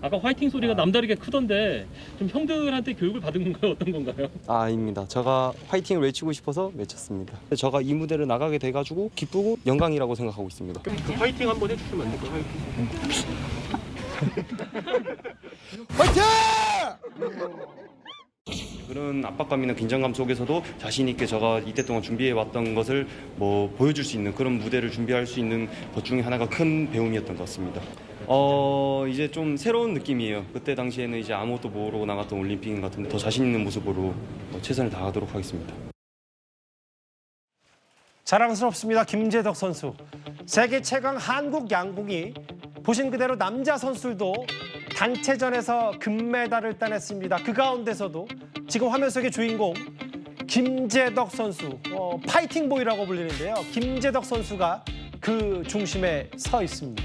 아까 화이팅 소리가 남다르게 크던데 좀 형들한테 교육을 받은 건가요? 어떤 건가요? 아닙니다. 제가 화이팅을 외치고 싶어서 외쳤습니다. 제가 이 무대를 나가게 돼가지고 기쁘고 영광이라고 생각하고 있습니다. 그 화이팅 한번 해주시면 안 될까요? 화이팅! 그런 압박감이나 긴장감 속에서도 자신 있게 제가 이때 동안 준비해 왔던 것을 보여줄 수 있는 그런 무대를 준비할 수 있는 것 중에 하나가 큰 배움이었던 것 같습니다. 이제 좀 새로운 느낌이에요. 그때 당시에는 이제 아무것도 모르고 나갔던 올림픽인 것 같은데 더 자신 있는 모습으로 최선을 다하도록 하겠습니다. 자랑스럽습니다. 김재덕 선수. 세계 최강 한국 양궁이 보신 그대로 남자 선수들도 단체전에서 금메달을 따냈습니다. 그 가운데서도 지금 화면 속의 주인공 김재덕 선수, 파이팅 보이라고 불리는데요. 김재덕 선수가 그 중심에 서 있습니다.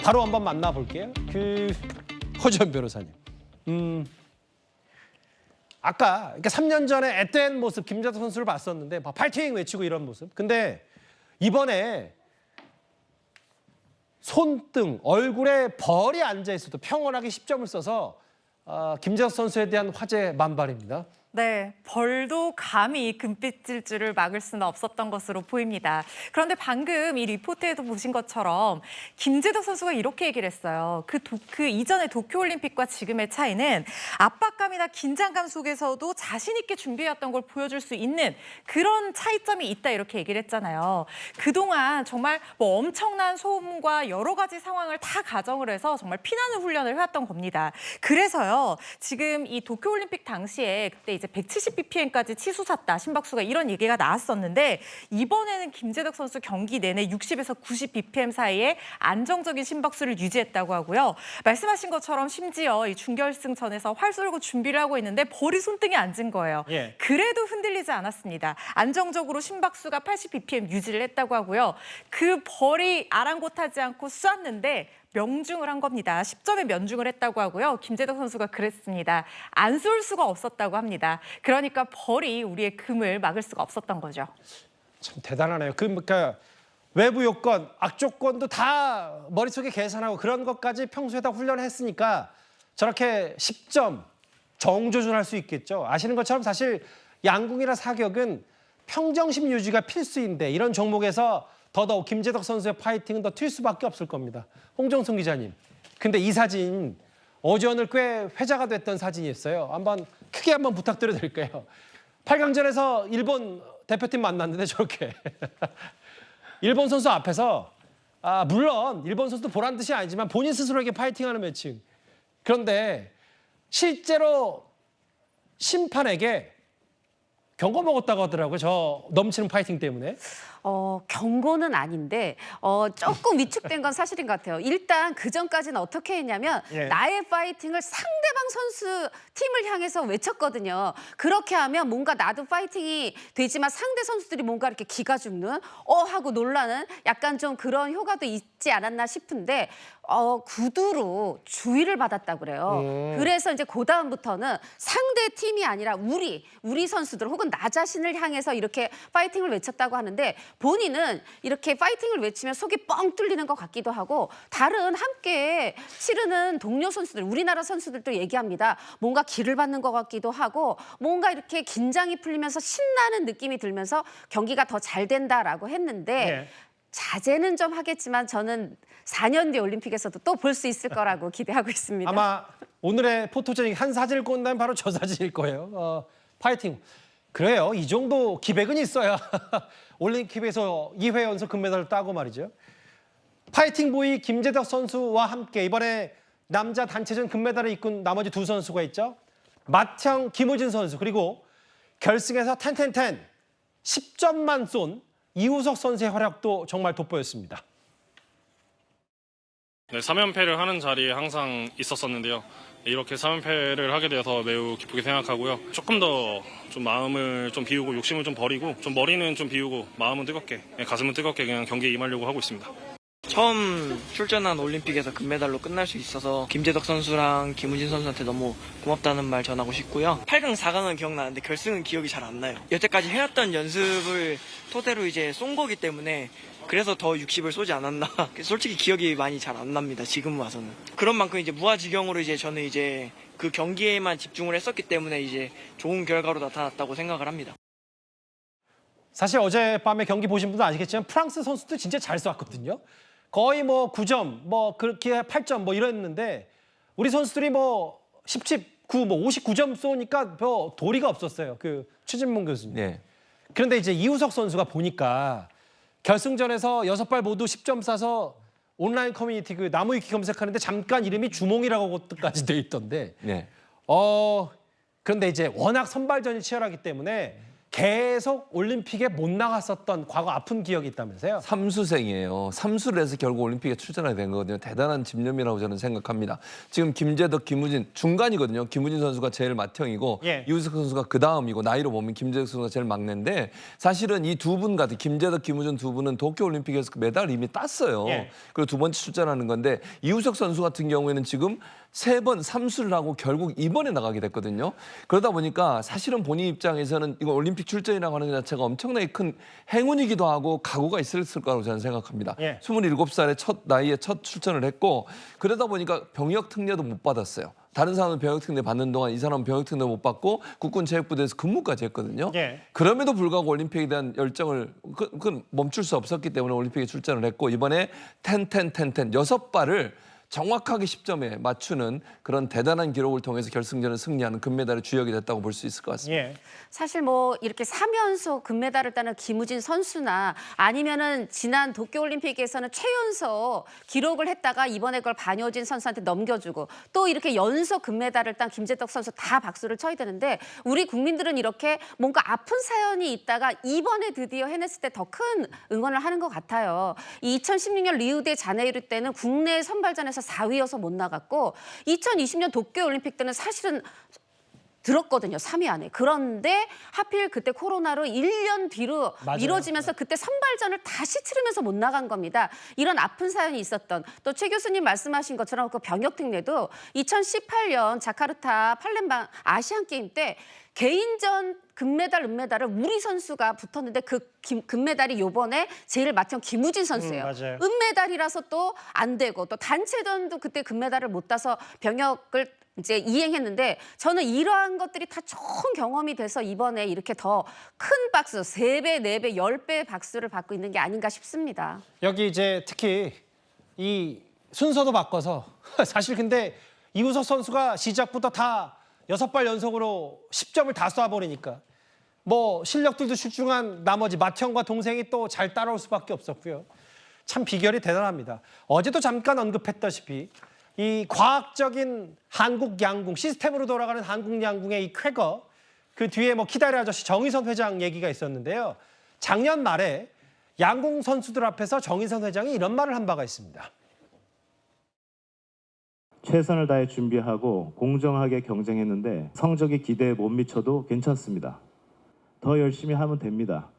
바로 한번 만나볼게요. 허지연 변호사님. 아까 그러니까 3년 전에 앳된 모습 김재덕 선수를 봤었는데 파이팅 외치고 이런 모습. 근데 이번에 손등, 얼굴에 벌이 앉아 있어도 평온하게 10점을 써서 김재덕 선수에 대한 화제 만발입니다. 네, 벌도 감히 금빛 질주를 막을 수는 없었던 것으로 보입니다. 그런데 방금 이 리포트에도 보신 것처럼 김재덕 선수가 이렇게 얘기를 했어요. 그 이전의 도쿄올림픽과 지금의 차이는 압박감이나 긴장감 속에서도 자신 있게 준비해왔던 걸 보여줄 수 있는 그런 차이점이 있다 이렇게 얘기를 했잖아요. 그동안 정말 엄청난 소음과 여러 가지 상황을 다 가정을 해서 정말 피나는 훈련을 해왔던 겁니다. 그래서요, 지금 이 도쿄올림픽 당시에 그때 이제 170bpm까지 치솟았다, 심박수가 이런 얘기가 나왔었는데 이번에는 김재덕 선수 경기 내내 60에서 90bpm 사이에 안정적인 심박수를 유지했다고 하고요. 말씀하신 것처럼 심지어 이 준결승전에서 활 쏘고 준비를 하고 있는데 벌이 손등에 앉은 거예요. 예. 그래도 흔들리지 않았습니다. 안정적으로 심박수가 80bpm 유지를 했다고 하고요. 그 벌이 아랑곳하지 않고 쐈는데 명중을 한 겁니다. 10점에 면중을 했다고 하고요. 김재덕 선수가 그랬습니다. 안 쏠 수가 없었다고 합니다. 그러니까 벌이 우리의 금을 막을 수가 없었던 거죠. 참 대단하네요. 그러니까 외부 요건, 악조건도 다 머릿속에 계산하고 그런 것까지 평소에 다 훈련했으니까 저렇게 10점 정조준할 수 있겠죠. 아시는 것처럼 사실 양궁이나 사격은 평정심 유지가 필수인데 이런 종목에서 더더욱 김재덕 선수의 파이팅은 더 튈 수밖에 없을 겁니다. 홍정순 기자님. 근데 이 사진 어제 오늘 꽤 회자가 됐던 사진이었어요. 크게 한번 부탁드려도 될까요? 8강전에서 일본 대표팀 만났는데 저렇게 일본 선수 앞에서 물론 일본 선수도 보란 뜻이 아니지만 본인 스스로에게 파이팅하는 매칭. 그런데 실제로 심판에게 경고 먹었다고 하더라고요. 저 넘치는 파이팅 때문에. 경고는 아닌데 조금 위축된 건 사실인 것 같아요. 일단 그전까지는 어떻게 했냐면 나의 파이팅을 상대방 선수 팀을 향해서 외쳤거든요. 그렇게 하면 뭔가 나도 파이팅이 되지만 상대 선수들이 뭔가 이렇게 기가 죽는 하고 놀라는 약간 좀 그런 효과도 있지 않았나 싶은데 구두로 주의를 받았다고 그래요. 그래서 이제 그다음부터는 상대 팀이 아니라 우리 선수들 혹은 나 자신을 향해서 이렇게 파이팅을 외쳤다고 하는데 본인은 이렇게 파이팅을 외치면 속이 뻥 뚫리는 것 같기도 하고 다른 함께 치르는 동료 선수들, 우리나라 선수들도 얘기합니다. 뭔가 기를 받는 것 같기도 하고 뭔가 이렇게 긴장이 풀리면서 신나는 느낌이 들면서 경기가 더 잘 된다라고 했는데 자제는 좀 하겠지만 저는 4년 뒤 올림픽에서도 또 볼 수 있을 거라고 기대하고 있습니다. 아마 오늘의 포토제닉 한 사진을 꽂는다면 바로 저 사진일 거예요. 파이팅. 그래요. 이 정도 기백은 있어야 올림픽에서 2회 연속 금메달을 따고 말이죠. 파이팅 보이 김재덕 선수와 함께 이번에 남자 단체전 금메달을 이끈 나머지 두 선수가 있죠. 맏형 김우진 선수 그리고 결승에서 10 10점만 쏜 이우석 선수의 활약도 정말 돋보였습니다. 네, 3연패를 하는 자리에 항상 있었었는데요. 이렇게 3연패를 하게 되어서 매우 기쁘게 생각하고요. 조금 더 좀 마음을 좀 비우고 욕심을 좀 버리고 좀 머리는 좀 비우고 마음은 뜨겁게, 가슴은 뜨겁게 그냥 경기에 임하려고 하고 있습니다. 처음 출전한 올림픽에서 금메달로 끝날 수 있어서 김재덕 선수랑 김우진 선수한테 너무 고맙다는 말 전하고 싶고요. 8강, 4강은 기억나는데 결승은 기억이 잘 안 나요. 여태까지 해왔던 연습을 토대로 이제 쏜 거기 때문에 그래서 더 60을 쏘지 않았나. 솔직히 기억이 많이 잘 안 납니다. 지금 와서는. 그런 만큼 이제 무아지경으로 이제 저는 이제 그 경기에만 집중을 했었기 때문에 이제 좋은 결과로 나타났다고 생각을 합니다. 사실 어젯밤에 경기 보신 분도 아시겠지만 프랑스 선수도 진짜 잘 쐈거든요. 거의 뭐 9점, 뭐 그렇게 8점 뭐 이랬는데 우리 선수들이 뭐 19, 뭐 59점 쏘니까 뭐 도리가 없었어요. 그 최진봉 교수님. 네. 그런데 이제 이우석 선수가 보니까 결승전에서 6발 모두 10점 쏴서 온라인 커뮤니티 그 나무위키 검색하는데 잠깐 이름이 주몽이라고까지 돼 있던데. 네. 그런데 이제 워낙 선발전이 치열하기 때문에 계속 올림픽에 못 나갔었던 과거 아픈 기억이 있다면서요? 삼수생이에요. 삼수를 해서 결국 올림픽에 출전하게 된 거거든요. 대단한 집념이라고 저는 생각합니다. 지금 김재덕, 김우진 중간이거든요. 김우진 선수가 제일 맏형이고 예. 이우석 선수가 그 다음이고 나이로 보면 김재덕 선수가 제일 막내인데 사실은 이 두 분 같은 김재덕, 김우진 두 분은 도쿄올림픽에서 메달을 이미 땄어요. 예. 그리고 두 번째 출전하는 건데 이우석 선수 같은 경우에는 지금 3번 삼수를 하고 결국 이번에 나가게 됐거든요. 그러다 보니까 사실은 본인 입장에서는 이거 올림픽 출전이라고 하는 것 자체가 엄청나게 큰 행운이기도 하고 각오가 있었을 거라고 저는 생각합니다. 예. 27살에 나이에 첫 출전을 했고 그러다 보니까 병역 특례도 못 받았어요. 다른 사람은 병역 특례 받는 동안 이 사람은 병역 특례 못 받고 국군 체육부대에서 근무까지 했거든요. 예. 그럼에도 불구하고 올림픽에 대한 열정을 멈출 수 없었기 때문에 올림픽에 출전을 했고 이번에 6발을 정확하게 10점에 맞추는 그런 대단한 기록을 통해서 결승전을 승리하는 금메달의 주역이 됐다고 볼 수 있을 것 같습니다. 예. 사실 뭐 이렇게 3연속 금메달을 따는 김우진 선수나 아니면은 지난 도쿄올림픽에서는 최연소 기록을 했다가 이번에 그걸 반효진 선수한테 넘겨주고 또 이렇게 연속 금메달을 딴 김재덕 선수 다 박수를 쳐야 되는데 우리 국민들은 이렇게 뭔가 아픈 사연이 있다가 이번에 드디어 해냈을 때 더 큰 응원을 하는 것 같아요. 2016년 리우데자네이루 때는 국내 선발전에서 4위여서 못 나갔고 2020년 도쿄올림픽 때는 사실은 들었거든요. 3위 안에. 그런데 하필 그때 코로나로 1년 뒤로 맞아요. 미뤄지면서 그때 선발전을 다시 치르면서 못 나간 겁니다. 이런 아픈 사연이 있었던 또 최 교수님 말씀하신 것처럼 그 병역 특례도 2018년 자카르타 팔렘방 아시안 게임 때 개인전 금메달, 은메달을 우리 선수가 붙었는데 그 금메달이 요번에 제일 맏형 김우진 선수예요. 맞아요. 은메달이라서 또 안 되고 또 단체전도 그때 금메달을 못 따서 병역을 이제 이행했는데 저는 이러한 것들이 다 좋은 경험이 돼서 이번에 이렇게 더 큰 박수, 3배, 4배, 10배의 박수를 받고 있는 게 아닌가 싶습니다. 여기 이제 특히 이 순서도 바꿔서 사실 근데 이우석 선수가 시작부터 다 6발 연속으로 10점을 다 쏴버리니까 뭐 실력들도 출중한 나머지 맏형과 동생이 또 잘 따라올 수밖에 없었고요. 참 비결이 대단합니다. 어제도 잠깐 언급했다시피 이 과학적인 한국 양궁, 시스템으로 돌아가는 한국 양궁의 이 쾌거, 그 뒤에 뭐 키다리 아저씨 정의선 회장 얘기가 있었는데요. 작년 말에 양궁 선수들 앞에서 정의선 회장이 이런 말을 한 바가 있습니다. 최선을 다해 준비하고 공정하게 경쟁했는데 성적이 기대에 못 미쳐도 괜찮습니다. 더 열심히 하면 됩니다.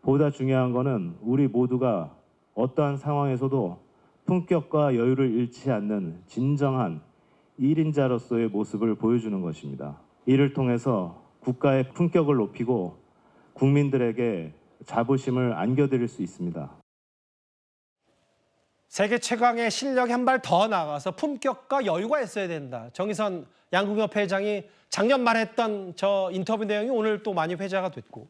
보다 중요한 거는 우리 모두가 어떠한 상황에서도 품격과 여유를 잃지 않는 진정한 1인자로서의 모습을 보여주는 것입니다. 이를 통해서 국가의 품격을 높이고 국민들에게 자부심을 안겨드릴 수 있습니다. 세계 최강의 실력이 한 발 더 나가서 품격과 여유가 있어야 된다. 정의선 양궁협회 회장이 작년 말에 했던 저 인터뷰 내용이 오늘 또 많이 회자가 됐고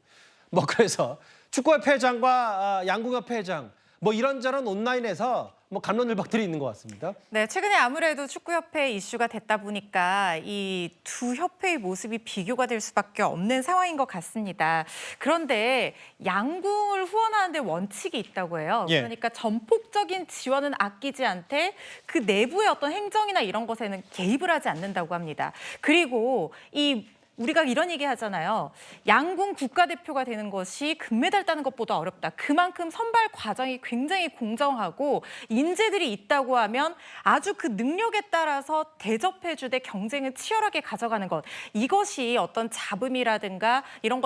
뭐 그래서 축구협회 회장과 양궁협회 회장 뭐 이런저런 온라인에서 뭐 갑론을박들이 있는 것 같습니다. 네, 최근에 아무래도 축구협회 이슈가 됐다 보니까 이 두 협회의 모습이 비교가 될 수밖에 없는 상황인 것 같습니다. 그런데 양궁을 후원하는 데 원칙이 있다고 해요. 예. 그러니까 전폭적인 지원은 아끼지 않되 그 내부의 어떤 행정이나 이런 것에는 개입을 하지 않는다고 합니다. 그리고 이 우리가 이런 얘기 하잖아요. 양궁 국가대표가 되는 것이 금메달 따는 것보다 어렵다. 그만큼 선발 과정이 굉장히 공정하고 인재들이 있다고 하면 아주 그 능력에 따라서 대접해주되 경쟁을 치열하게 가져가는 것. 이것이 어떤 잡음이라든가 이런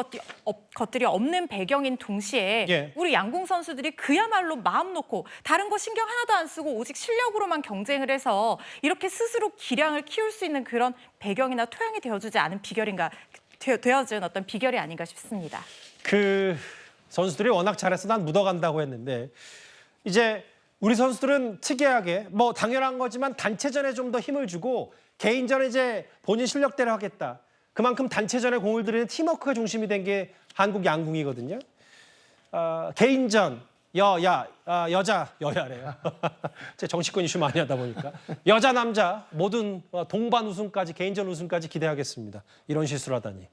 것들이 없는 배경인 동시에 예. 우리 양궁 선수들이 그야말로 마음 놓고 다른 거 신경 하나도 안 쓰고 오직 실력으로만 경쟁을 해서 이렇게 스스로 기량을 키울 수 있는 그런 배경이나 토양이 되어주지 않은 비결인가, 되어준 어떤 비결이 아닌가 싶습니다. 그 선수들이 워낙 잘해서 난 묻어간다고 했는데 이제 우리 선수들은 특이하게 뭐 당연한 거지만 단체전에 좀 더 힘을 주고 개인전에 이제 본인 실력대로 하겠다. 그만큼 단체전에 공을 들이는 팀워크가 중심이 된 게 한국 양궁이거든요. 개인전 여자래요. 제 정치권 이슈 많이 하다 보니까 여자 남자 모든 동반 우승까지 개인전 우승까지 기대하겠습니다. 이런 실수를 하다니.